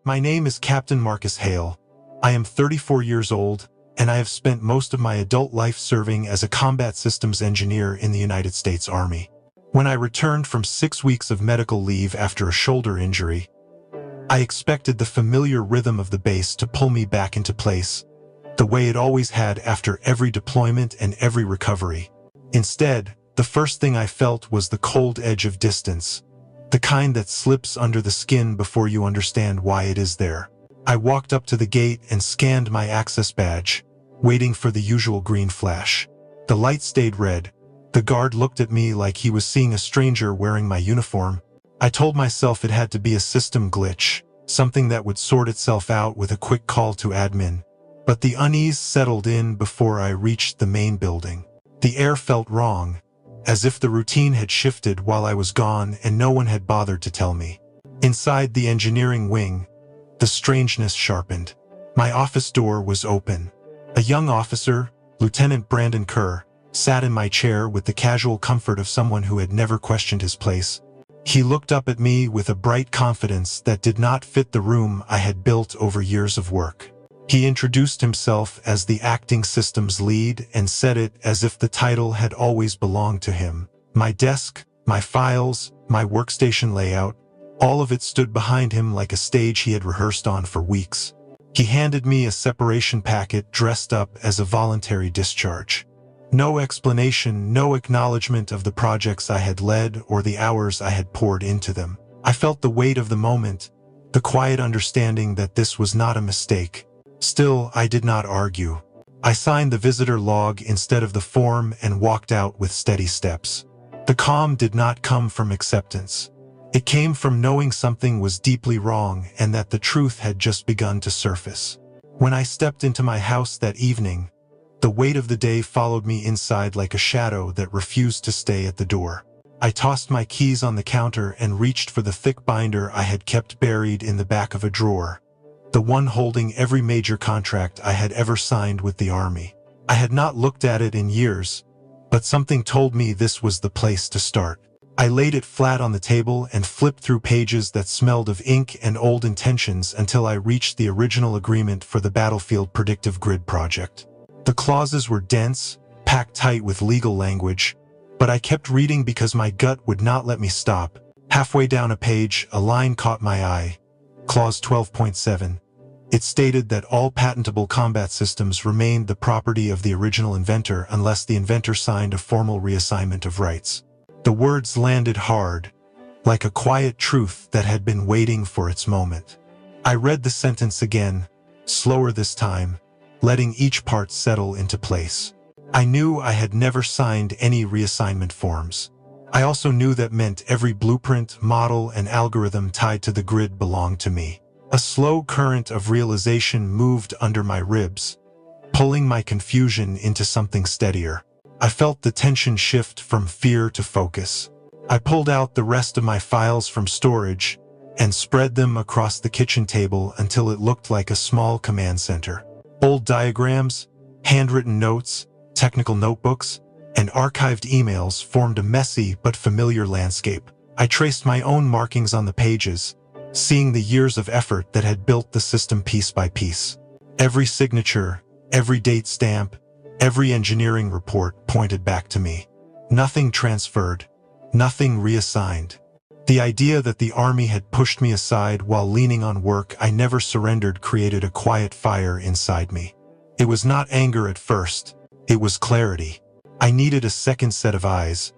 My name is Captain Marcus Hale. I am 34 years old, and I have spent most of my adult life serving as a combat systems engineer in the United States Army. When I returned from 6 weeks of medical leave after a shoulder injury, I expected the familiar rhythm of the base to pull me back into place, the way it always had after every deployment and every recovery. Instead, the first thing I felt was the cold edge of distance, the kind that slips under the skin before you understand why it is there. I walked up to the gate and scanned my access badge, waiting for the usual green flash. The light stayed red. The guard looked at me like he was seeing a stranger wearing my uniform. I told myself it had to be a system glitch, something that would sort itself out with a quick call to admin. But the unease settled in before I reached the main building. The air felt wrong, as if the routine had shifted while I was gone and no one had bothered to tell me. Inside the engineering wing, the strangeness sharpened. My office door was open. A young officer, Lieutenant Brandon Kerr, sat in my chair with the casual comfort of someone who had never questioned his place. He looked up at me with a bright confidence that did not fit the room I had built over years of work. He introduced himself as the acting systems lead and said it as if the title had always belonged to him. My desk, my files, my workstation layout, all of it stood behind him like a stage he had rehearsed on for weeks. He handed me a separation packet dressed up as a voluntary discharge. No explanation, no acknowledgement of the projects I had led or the hours I had poured into them. I felt the weight of the moment, the quiet understanding that this was not a mistake. Still, I did not argue. I signed the visitor log instead of the form and walked out with steady steps. The calm did not come from acceptance. It came from knowing something was deeply wrong and that the truth had just begun to surface. When I stepped into my house that evening, the weight of the day followed me inside like a shadow that refused to stay at the door. I tossed my keys on the counter and reached for the thick binder I had kept buried in the back of a drawer, the one holding every major contract I had ever signed with the Army. I had not looked at it in years, but something told me this was the place to start. I laid it flat on the table and flipped through pages that smelled of ink and old intentions until I reached the original agreement for the Battlefield Predictive Grid project. The clauses were dense, packed tight with legal language, but I kept reading because my gut would not let me stop. Halfway down a page, a line caught my eye. Clause 12.7. It stated that all patentable combat systems remained the property of the original inventor unless the inventor signed a formal reassignment of rights. The words landed hard, like a quiet truth that had been waiting for its moment. I read the sentence again, slower this time, letting each part settle into place. I knew I had never signed any reassignment forms. I also knew that meant every blueprint, model, and algorithm tied to the grid belonged to me. A slow current of realization moved under my ribs, pulling my confusion into something steadier. I felt the tension shift from fear to focus. I pulled out the rest of my files from storage and spread them across the kitchen table until it looked like a small command center. Old diagrams, handwritten notes, technical notebooks, and archived emails formed a messy but familiar landscape. I traced my own markings on the pages, seeing the years of effort that had built the system piece by piece. Every signature, every date stamp, every engineering report pointed back to me. Nothing transferred, nothing reassigned. The idea that the Army had pushed me aside while leaning on work I never surrendered created a quiet fire inside me. It was not anger at first, it was clarity. I needed a second set of eyes,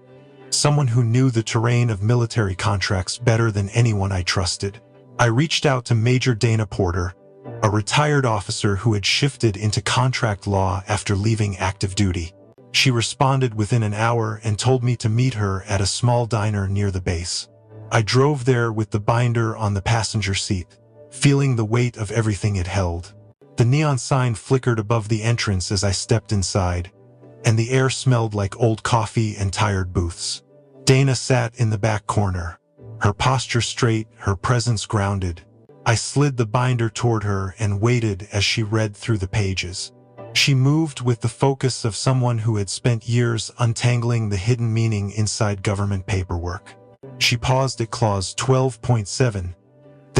someone who knew the terrain of military contracts better than anyone I trusted. I reached out to Major Dana Porter, a retired officer who had shifted into contract law after leaving active duty. She responded within an hour and told me to meet her at a small diner near the base. I drove there with the binder on the passenger seat, feeling the weight of everything it held. The neon sign flickered above the entrance as I stepped inside, and the air smelled like old coffee and tired booths. Dana sat in the back corner, her posture straight, her presence grounded. I slid the binder toward her and waited as she read through the pages. She moved with the focus of someone who had spent years untangling the hidden meaning inside government paperwork. She paused at clause 12.7,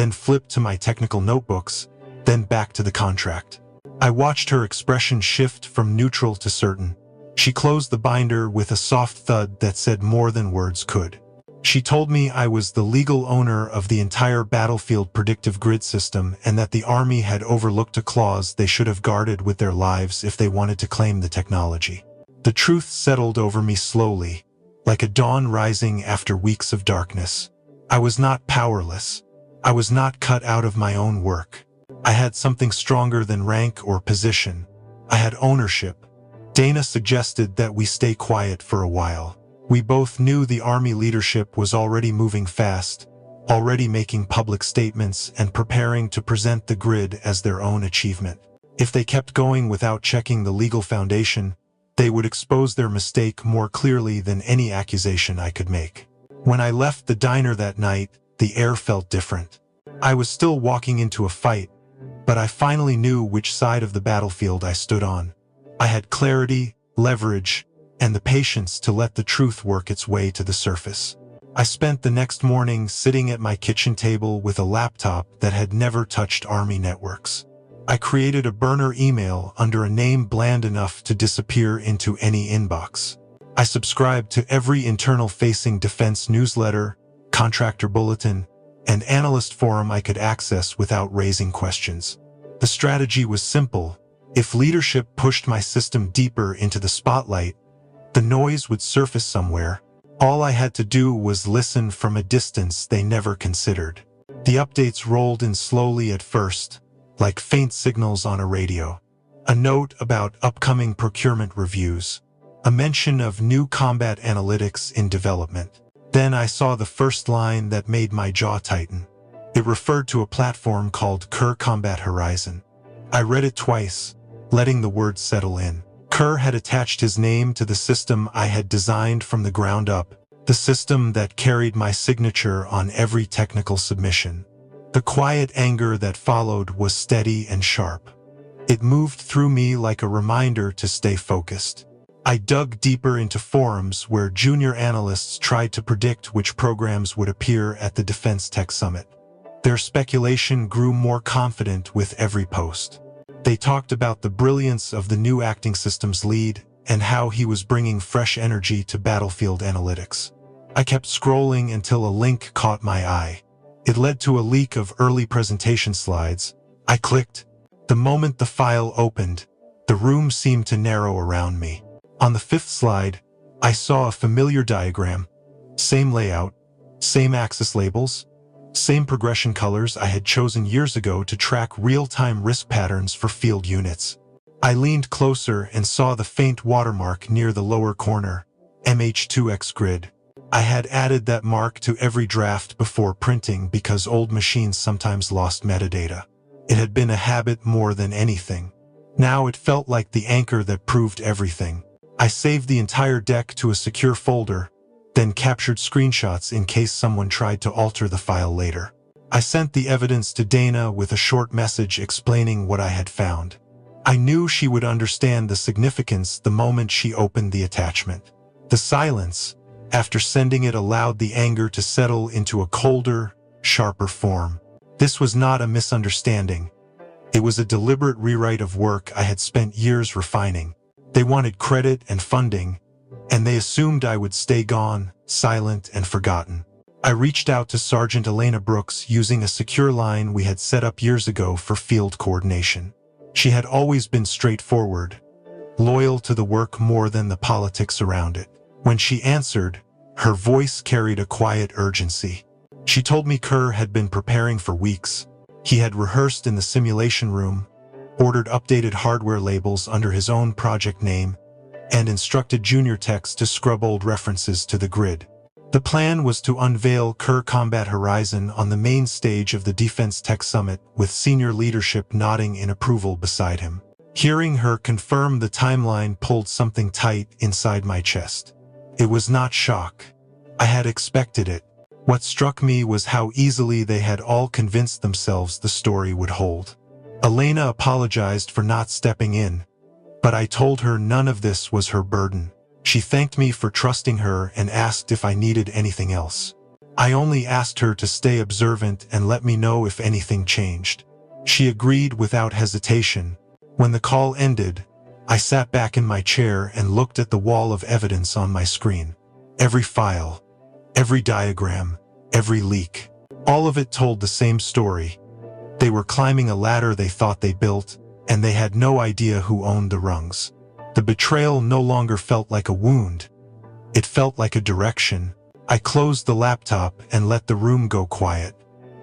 then flipped to my technical notebooks, then back to the contract. I watched her expression shift from neutral to certain. She closed the binder with a soft thud that said more than words could. She told me I was the legal owner of the entire battlefield predictive grid system and that the Army had overlooked a clause they should have guarded with their lives if they wanted to claim the technology. The truth settled over me slowly, like a dawn rising after weeks of darkness. I was not powerless. I was not cut out of my own work. I had something stronger than rank or position. I had ownership. Dana suggested that we stay quiet for a while. We both knew the Army leadership was already moving fast, already making public statements and preparing to present the grid as their own achievement. If they kept going without checking the legal foundation, they would expose their mistake more clearly than any accusation I could make. When I left the diner that night, the air felt different. I was still walking into a fight, but I finally knew which side of the battlefield I stood on. I had clarity, leverage, and the patience to let the truth work its way to the surface. I spent the next morning sitting at my kitchen table with a laptop that had never touched Army networks. I created a burner email under a name bland enough to disappear into any inbox. I subscribed to every internal-facing defense newsletter, contractor bulletin, and analyst forum I could access without raising questions. The strategy was simple. If leadership pushed my system deeper into the spotlight, the noise would surface somewhere. All I had to do was listen from a distance they never considered. The updates rolled in slowly at first, like faint signals on a radio. A note about upcoming procurement reviews. A mention of new combat analytics in development. Then I saw the first line that made my jaw tighten. It referred to a platform called Kerr Combat Horizon. I read it twice, letting the words settle in. Kerr had attached his name to the system I had designed from the ground up, the system that carried my signature on every technical submission. The quiet anger that followed was steady and sharp. It moved through me like a reminder to stay focused. I dug deeper into forums where junior analysts tried to predict which programs would appear at the Defense Tech Summit. Their speculation grew more confident with every post. They talked about the brilliance of the new acting systems lead and how he was bringing fresh energy to battlefield analytics. I kept scrolling until a link caught my eye. It led to a leak of early presentation slides. I clicked. The moment the file opened, the room seemed to narrow around me. On the fifth slide, I saw a familiar diagram. Same layout, same axis labels, same progression colors I had chosen years ago to track real-time risk patterns for field units. I leaned closer and saw the faint watermark near the lower corner, MH2X grid. I had added that mark to every draft before printing because old machines sometimes lost metadata. It had been a habit more than anything. Now it felt like the anchor that proved everything. I saved the entire deck to a secure folder, then captured screenshots in case someone tried to alter the file later. I sent the evidence to Dana with a short message explaining what I had found. I knew she would understand the significance the moment she opened the attachment. The silence, after sending it, allowed the anger to settle into a colder, sharper form. This was not a misunderstanding. It was a deliberate rewrite of work I had spent years refining. They wanted credit and funding, and they assumed I would stay gone, silent and forgotten. I reached out to Sergeant Elena Brooks using a secure line we had set up years ago for field coordination. She had always been straightforward, loyal to the work more than the politics around it. When she answered, her voice carried a quiet urgency. She told me Kerr had been preparing for weeks. He had rehearsed in the simulation room, ordered updated hardware labels under his own project name, and instructed junior techs to scrub old references to the grid. The plan was to unveil Kerr Combat Horizon on the main stage of the Defense Tech Summit with senior leadership nodding in approval beside him. Hearing her confirm the timeline pulled something tight inside my chest. It was not shock. I had expected it. What struck me was how easily they had all convinced themselves the story would hold. Elena apologized for not stepping in, but I told her none of this was her burden. She thanked me for trusting her and asked if I needed anything else. I only asked her to stay observant and let me know if anything changed. She agreed without hesitation. When the call ended, I sat back in my chair and looked at the wall of evidence on my screen. Every file, every diagram, every leak. All of it told the same story. They were climbing a ladder they thought they built, and they had no idea who owned the rungs. The betrayal no longer felt like a wound. It felt like a direction. I closed the laptop and let the room go quiet.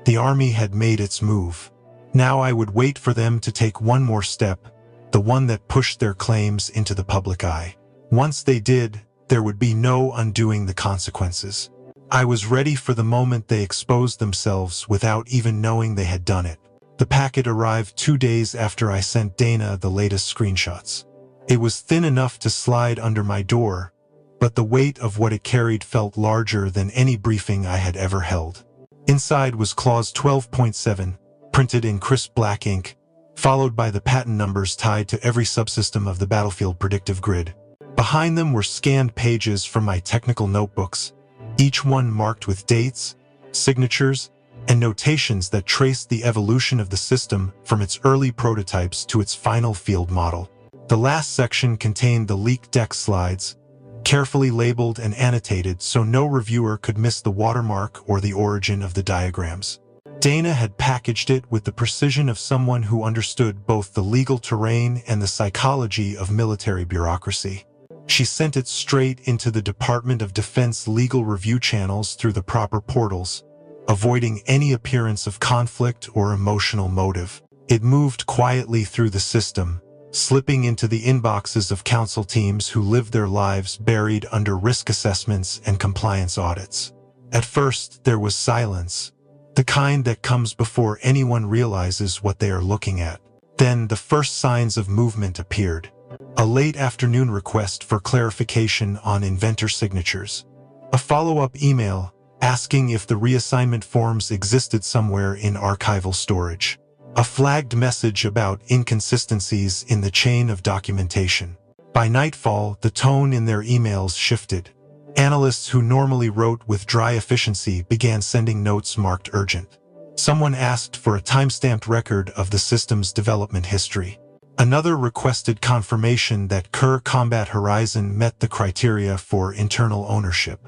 The army had made its move. Now I would wait for them to take one more step, the one that pushed their claims into the public eye. Once they did, there would be no undoing the consequences. I was ready for the moment they exposed themselves without even knowing they had done it. The packet arrived 2 days after I sent Dana the latest screenshots. It was thin enough to slide under my door, but the weight of what it carried felt larger than any briefing I had ever held. Inside was Clause 12.7, printed in crisp black ink, followed by the patent numbers tied to every subsystem of the battlefield predictive grid. Behind them were scanned pages from my technical notebooks, each one marked with dates, signatures, and notations that traced the evolution of the system from its early prototypes to its final field model. The last section contained the leaked deck slides, carefully labeled and annotated so no reviewer could miss the watermark or the origin of the diagrams. Dana had packaged it with the precision of someone who understood both the legal terrain and the psychology of military bureaucracy. She sent it straight into the Department of Defense legal review channels through the proper portals, avoiding any appearance of conflict or emotional motive. It moved quietly through the system, slipping into the inboxes of council teams who lived their lives buried under risk assessments and compliance audits. At first, there was silence, the kind that comes before anyone realizes what they are looking at. Then the first signs of movement appeared. A late afternoon request for clarification on inventor signatures. A follow-up email asking if the reassignment forms existed somewhere in archival storage. A flagged message about inconsistencies in the chain of documentation. By nightfall, the tone in their emails shifted. Analysts who normally wrote with dry efficiency began sending notes marked urgent. Someone asked for a time-stamped record of the system's development history. Another requested confirmation that Kerr Combat Horizon met the criteria for internal ownership.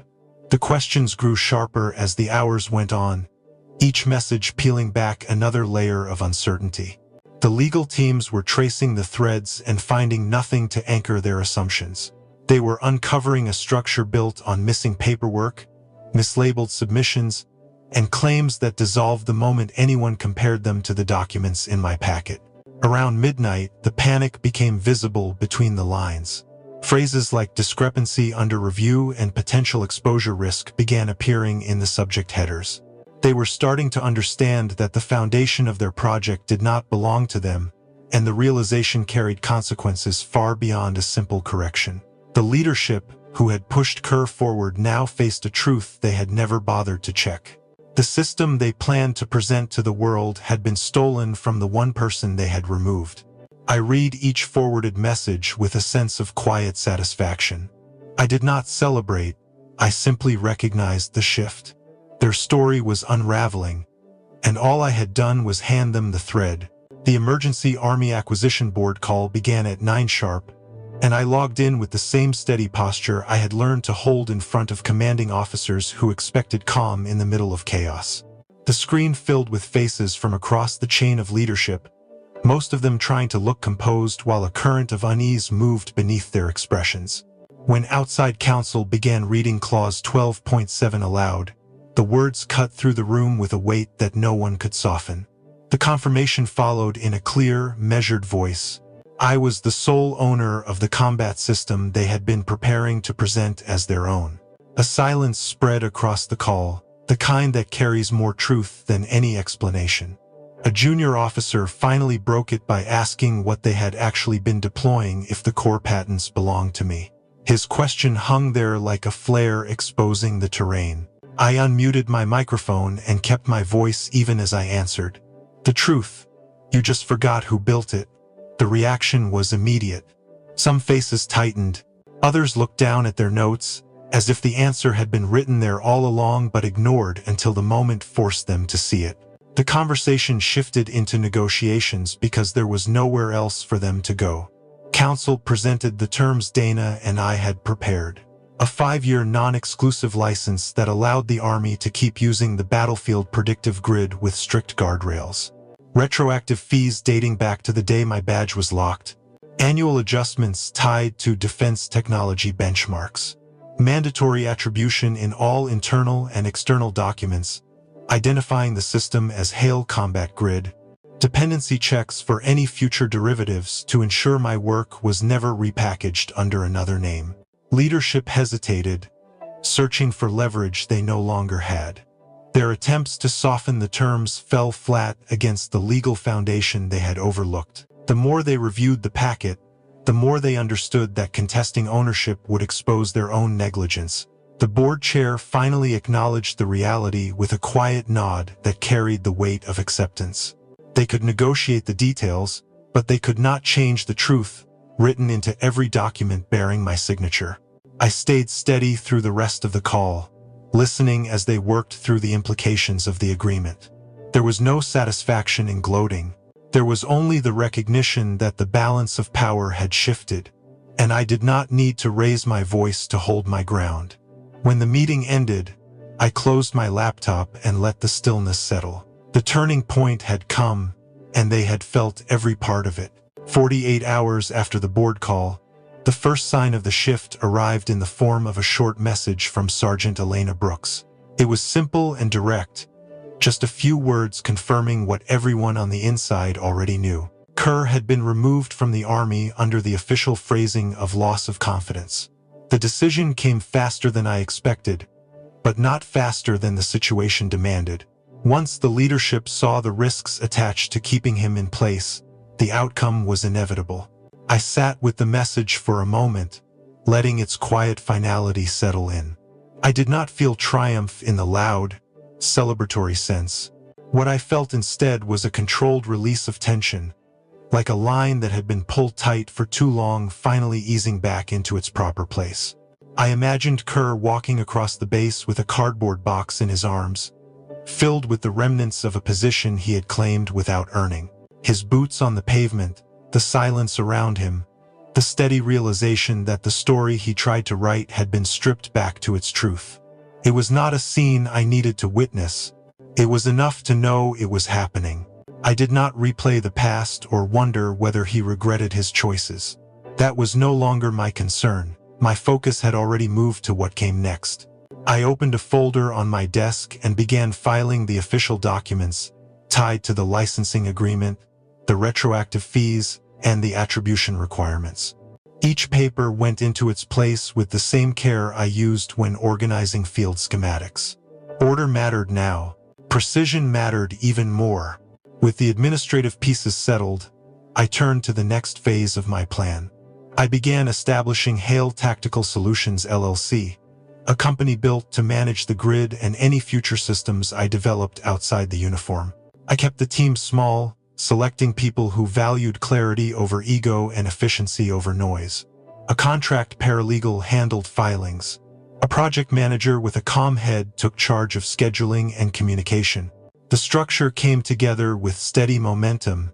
The questions grew sharper as the hours went on, each message peeling back another layer of uncertainty. The legal teams were tracing the threads and finding nothing to anchor their assumptions. They were uncovering a structure built on missing paperwork, mislabeled submissions, and claims that dissolved the moment anyone compared them to the documents in my packet. Around midnight, the panic became visible between the lines. Phrases like discrepancy under review and potential exposure risk began appearing in the subject headers. They were starting to understand that the foundation of their project did not belong to them, and the realization carried consequences far beyond a simple correction. The leadership, who had pushed Kerr forward, now faced a truth they had never bothered to check. The system they planned to present to the world had been stolen from the one person they had removed. I read each forwarded message with a sense of quiet satisfaction. I did not celebrate, I simply recognized the shift. Their story was unraveling, and all I had done was hand them the thread. The emergency Army Acquisition Board call began at 9 sharp, and I logged in with the same steady posture I had learned to hold in front of commanding officers who expected calm in the middle of chaos. The screen filled with faces from across the chain of leadership, most of them trying to look composed while a current of unease moved beneath their expressions. When outside counsel began reading Clause 12.7 aloud, the words cut through the room with a weight that no one could soften. The confirmation followed in a clear, measured voice. I was the sole owner of the combat system they had been preparing to present as their own. A silence spread across the call, the kind that carries more truth than any explanation. A junior officer finally broke it by asking what they had actually been deploying if the core patents belonged to me. His question hung there like a flare exposing the terrain. I unmuted my microphone and kept my voice even as I answered. The truth. You just forgot who built it. The reaction was immediate. Some faces tightened. Others looked down at their notes, as if the answer had been written there all along but ignored until the moment forced them to see it. The conversation shifted into negotiations because there was nowhere else for them to go. Council presented the terms Dana and I had prepared. A 5-year non-exclusive license that allowed the Army to keep using the battlefield predictive grid with strict guardrails. Retroactive fees dating back to the day my badge was locked. Annual adjustments tied to defense technology benchmarks. Mandatory attribution in all internal and external documents, identifying the system as Hale Combat Grid. Dependency checks for any future derivatives to ensure my work was never repackaged under another name. Leadership hesitated, searching for leverage they no longer had. Their attempts to soften the terms fell flat against the legal foundation they had overlooked. The more they reviewed the packet, the more they understood that contesting ownership would expose their own negligence. The board chair finally acknowledged the reality with a quiet nod that carried the weight of acceptance. They could negotiate the details, but they could not change the truth written into every document bearing my signature. I stayed steady through the rest of the call, listening as they worked through the implications of the agreement. There was no satisfaction in gloating. There was only the recognition that the balance of power had shifted, and I did not need to raise my voice to hold my ground. When the meeting ended, I closed my laptop and let the stillness settle. The turning point had come, and they had felt every part of it. 48 hours after the board call, the first sign of the shift arrived in the form of a short message from Sergeant Elena Brooks. It was simple and direct, just a few words confirming what everyone on the inside already knew. Kerr had been removed from the Army under the official phrasing of loss of confidence. The decision came faster than I expected, but not faster than the situation demanded. Once the leadership saw the risks attached to keeping him in place, the outcome was inevitable. I sat with the message for a moment, letting its quiet finality settle in. I did not feel triumph in the loud, celebratory sense. What I felt instead was a controlled release of tension, like a line that had been pulled tight for too long finally easing back into its proper place. I imagined Kerr walking across the base with a cardboard box in his arms, filled with the remnants of a position he had claimed without earning. His boots on the pavement, the silence around him, the steady realization that the story he tried to write had been stripped back to its truth. It was not a scene I needed to witness. It was enough to know it was happening. I did not replay the past or wonder whether he regretted his choices. That was no longer my concern. My focus had already moved to what came next. I opened a folder on my desk and began filing the official documents tied to the licensing agreement, the retroactive fees, and the attribution requirements. Each paper went into its place with the same care I used when organizing field schematics. Order mattered now. Precision mattered even more. With the administrative pieces settled, I turned to the next phase of my plan. I began establishing Hale Tactical Solutions LLC, a company built to manage the grid and any future systems I developed outside the uniform. I kept the team small, selecting people who valued clarity over ego and efficiency over noise. A contract paralegal handled filings. A project manager with a calm head took charge of scheduling and communication. The structure came together with steady momentum,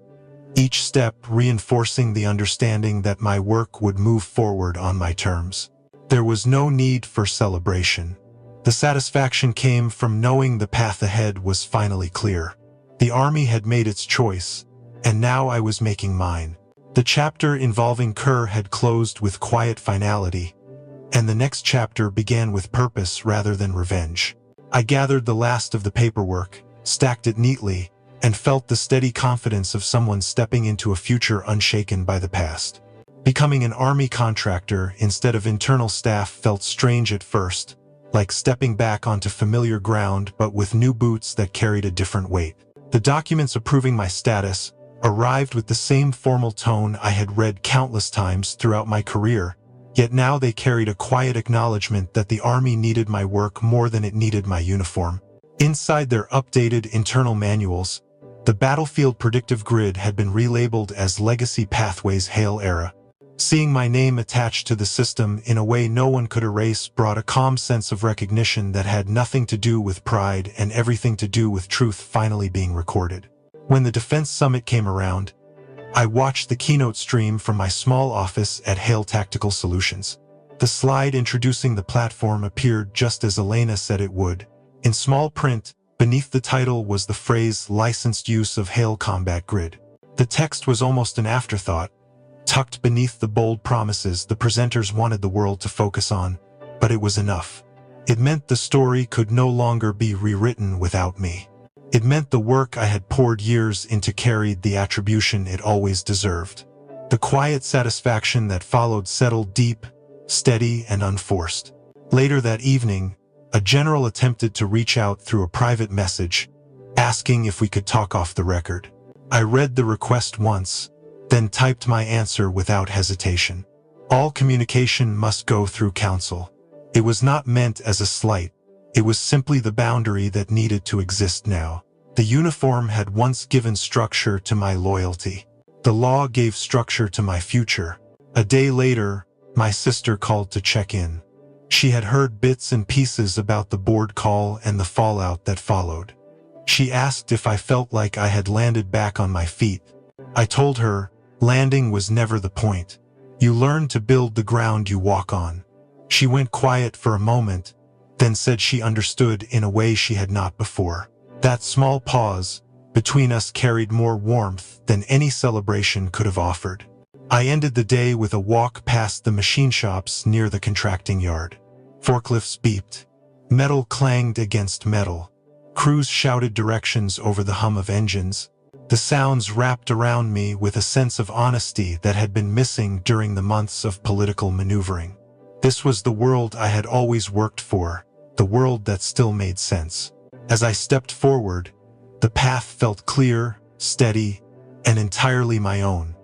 each step reinforcing the understanding that my work would move forward on my terms. There was no need for celebration. The satisfaction came from knowing the path ahead was finally clear. The Army had made its choice, and now I was making mine. The chapter involving Kerr had closed with quiet finality, and the next chapter began with purpose rather than revenge. I gathered the last of the paperwork, stacked it neatly, and felt the steady confidence of someone stepping into a future unshaken by the past. Becoming an Army contractor instead of internal staff felt strange at first, like stepping back onto familiar ground but with new boots that carried a different weight. The documents approving my status arrived with the same formal tone I had read countless times throughout my career, yet now they carried a quiet acknowledgement that the Army needed my work more than it needed my uniform. Inside their updated internal manuals, the battlefield predictive grid had been relabeled as Legacy Pathways Hale Era. Seeing my name attached to the system in a way no one could erase brought a calm sense of recognition that had nothing to do with pride and everything to do with truth finally being recorded. When the Defense Summit came around, I watched the keynote stream from my small office at Hale Tactical Solutions. The slide introducing the platform appeared just as Elena said it would. In small print, beneath the title was the phrase "Licensed Use of Hale Combat Grid." The text was almost an afterthought, tucked beneath the bold promises the presenters wanted the world to focus on, but it was enough. It meant the story could no longer be rewritten without me. It meant the work I had poured years into carried the attribution it always deserved. The quiet satisfaction that followed settled deep, steady, and unforced. Later that evening, a general attempted to reach out through a private message, asking if we could talk off the record. I read the request once, then typed my answer without hesitation. All communication must go through counsel. It was not meant as a slight. It was simply the boundary that needed to exist now. The uniform had once given structure to my loyalty. The law gave structure to my future. A day later, my sister called to check in. She had heard bits and pieces about the board call and the fallout that followed. She asked if I felt like I had landed back on my feet. I told her, landing was never the point. You learn to build the ground you walk on. She went quiet for a moment, then said she understood in a way she had not before. That small pause between us carried more warmth than any celebration could have offered. I ended the day with a walk past the machine shops near the contracting yard. Forklifts beeped. Metal clanged against metal. Crews shouted directions over the hum of engines. The sounds wrapped around me with a sense of honesty that had been missing during the months of political maneuvering. This was the world I had always worked for, the world that still made sense. As I stepped forward, the path felt clear, steady, and entirely my own.